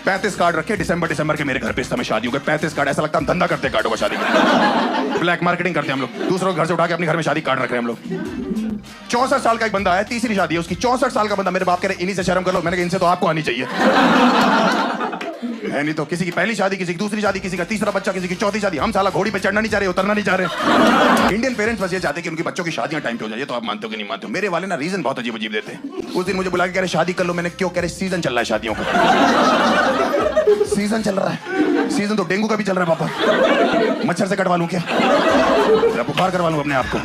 35 card रखे दिसंबर के मेरे घर पे इस समय शादी हो गई। 35 कार्ड, ऐसा लगता है हम धंधा करते कार्डों का शादी का। ब्लैक मार्केटिंग करते हैं हम लोग, दूसरों के घर से उठा के अपने घर में शादी कार्ड रख रहे हैं हम लोग। 64 साल का एक बंदा है, तीसरी शादी है उसकी। 64 साल का बंदा, मेरे बाप कह रहे इन्हीं से शर्म कर लो। मैंने कहा इनसे तो आपको आनी चाहिए है, नहीं तो किसी की पहली शादी, किसी की दूसरी शादी, किसी का तीसरा बच्चा, किसी की चौथी शादी। हम साला घोड़ी पे चढ़ना नहीं चाह रहे, उतरना नहीं चाह रहे। इंडियन पेरेंट्स बस ये चाहते हैं कि उनके बच्चों की शादियां टाइम पे हो जाए। तो आप मानते हो कि नहीं मानते हो? मेरे वाले ना रीजन बहुत अजीब अजीब देते हैं। उस दिन मुझे बुला के कह रहे शादी कर लो। मैंने क्यों? कह रहे सीजन चल रहा है शादियों का। सीजन चल रहा है? सीजन तो डेंगू का भी चल रहा है पापा। मच्छर से कटवा लूं क्या? बुखार करवा लूं अपने आप को?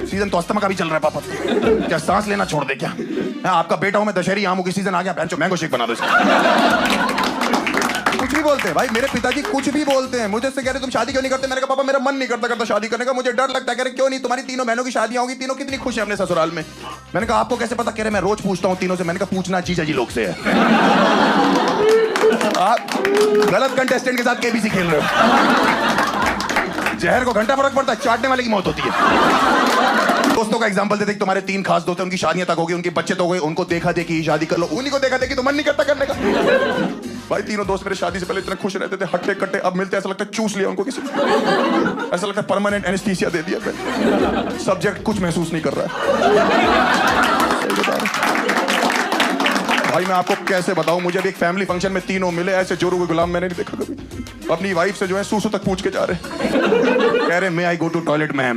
सीजन तो अस्थमा का भी चल रहा है पापा। क्या सांस लेना छोड़ दे क्या? आपका बेटा हूं मैं, दशहरी आमों की सीजन आ गया, मैंगो शेक बना दो इसका। कुछ भी बोलते हैं भाई, मेरे पिताजी कुछ भी बोलते हैं। मुझे से कह रहे तुम शादी क्यों नहीं करते? मैंने कहा पापा मेरा मन नहीं करता शादी करने का, मुझे डर लगता है। कह रहे क्यों नहीं? तुम्हारी तीनों बहनों की शादियां होगी, तीनों कितनी खुश है अपने ससुराल में। मैंने कहा आपको कैसे पता? कह रहे मैं रोज पूछता हूँ तीनों से। मैंने कहा पूछना जीजा जी लोग से है। आप गलत कंटेस्टेंट के साथ केबीसी खेल रहे हो। जहर को घंटा फर्क पड़ता है, चाटने वाले की मौत होती है। दोस्तों का एग्जांपल देते, तुम्हारे 3 खास दोस्त हैं, उनकी शादियां तक हो गई, उनके बच्चे तो हो गए, उनको देखा देखी शादी कर लो। उन्हीं को देखा देखी तो मन नहीं करता करने का। भाई तीनों दोस्त मेरे शादी से पहले इतने खुश रहते थे, हट्टे कट्टे, अब मिलते ऐसा लगता है चूस लिया उनको किसी ने। ऐसा लगता है परमानेंट एनेस्थीसिया दे दिया। सब्जेक्ट कुछ महसूस नहीं कर रहा है। भाई मैं आपको कैसे बताऊं, मुझे अभी एक फैमिली फंक्शन में तीनों मिले, ऐसे जोरू हुए गुलाम मैंने नहीं देखा कभी। अपनी वाइफ से जो है सूसू तक पूछ के जा रहे, कह रहे मे आई गो टू टॉयलेट मैम।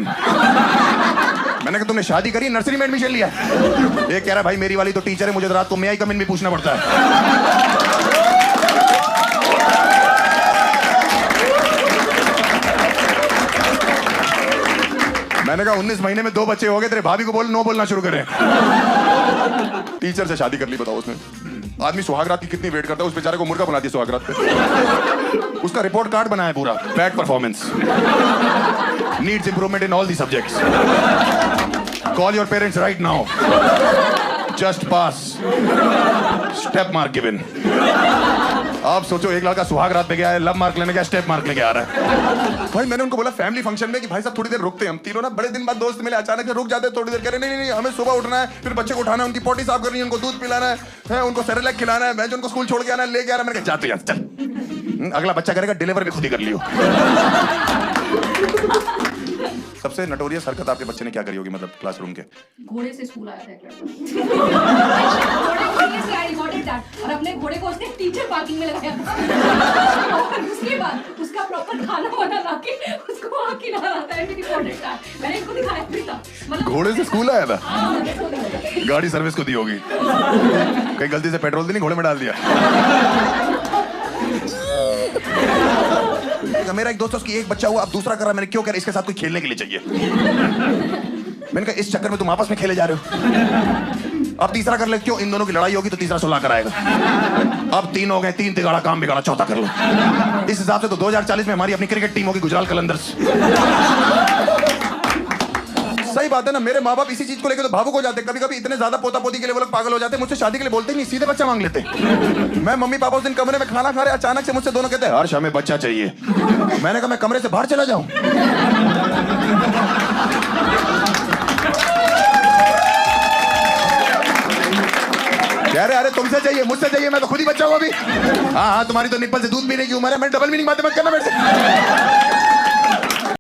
मैंने कहा तुमने शादी करी, नर्सरी में एडमिशन लिया? ये कह रहा भाई मेरी वाली तो टीचर है, मुझे तो रात को मे आई कम इन भी पूछना पड़ता है। मैंने कहा 19 महीने में 2 बच्चे हो गए, तेरे भाभी को बोल नो बोलना शुरू करें। टीचर से शादी कर ली, बताओ उसने। आदमी सुहागरात की कितनी वेट करता है, उस बेचारे को मुर्गा बना दिया सुहागरात पे। उसका रिपोर्ट कार्ड बनाया पूरा, bad performance, needs improvement in all the subjects, call your parents right now, just pass, step mark given. आप सोचो एक लड़का सुहाग रात पे गया है, लब मार्क लेने गया, स्टेप मार्क लेके आ रहा है। भाई मैंने उनको बोला फैमिली फंक्शन में कि भाई साहब थोड़ी देर रुकते हैं हम तीनों ना, बड़े दिन बाद दोस्त मिले, अचानक से रुक जाते हैं थोड़ी देर। कह रहे नहीं नहीं हमें सुबह उठना है, फिर बच्चे को उठाना है, उनकी पोटी साफ करनी है, उनको दूध पिलाना है, उनको सेरेलैक खिलाना है, मैं जो उनको स्कूल छोड़ के आना है, लेके आ रहा है। मैंने कहा जा तू यार चल, अगला बच्चा करेगा डिलीवर भी खुद ही कर लियो। सबसे नटोरियस हरकत आपके बच्चे ने क्या करी होगी, मतलब क्लासरूम के? घोड़े से स्कूल आया था एक लड़का। और अपने घोड़े को उसने टीचर पार्किंग में लगाया था। और उसके बाद उसका प्रॉपर खाना वाना लाके उसको वहाँ खिला रहा था। मैंने इसको दिखाया भी था, मतलब घोड़े से स्कूल आया था। गाड़ी सर्विस को दी होगी, कहीं गलती से पेट्रोल तो नहीं घोड़े में डाल दिया। मेरा एक दोस्त उसकी एक बच्चा हुआ, अब दूसरा कर रहा। मैंने क्यों कह रहा, इसके साथ कोई खेलने के लिए चाहिए। मैंने कहा इस चक्कर में तुम आपस में खेले जा रहे हो, अब तीसरा कर ले, क्यों? इन दोनों की लड़ाई होगी तो तीसरा सुलह कराएगा। अब 3 हो गए, 3 तिगाड़ा काम बिगाड़ा, चौथा कर लो। इस हिसाब से तो 2040 में हमारी अपनी क्रिकेट टीम होगी, गुजरात कलंदर्स। सही बात है ना, मेरे माँ बाप इसी चीज को लेकर तो भावुक हो जाते। कभी कभी इतने ज्यादा पोता पोती के लिए वो लोग पागल हो जाते। मुझसे शादी के लिए बोलते नहीं, सीधे बच्चा मांग लेते। मैं मम्मी पापा उस दिन कमरे में खाना खा रहे, अचानक से मुझसे दोनों कहते हैं हर्ष हमें बच्चा चाहिए। मैंने कहा मैं कमरे से बाहर चला जाऊं? कह रहे अरे तुमसे चाहिए, मुझसे चाहिए, मैं तो खुद ही बच्चा हूं अभी। हाँ तुम्हारी तो निप्पल से दूध पीने की उम्र है। मैं डबल मीनिंग बातें मत करना मेरे से।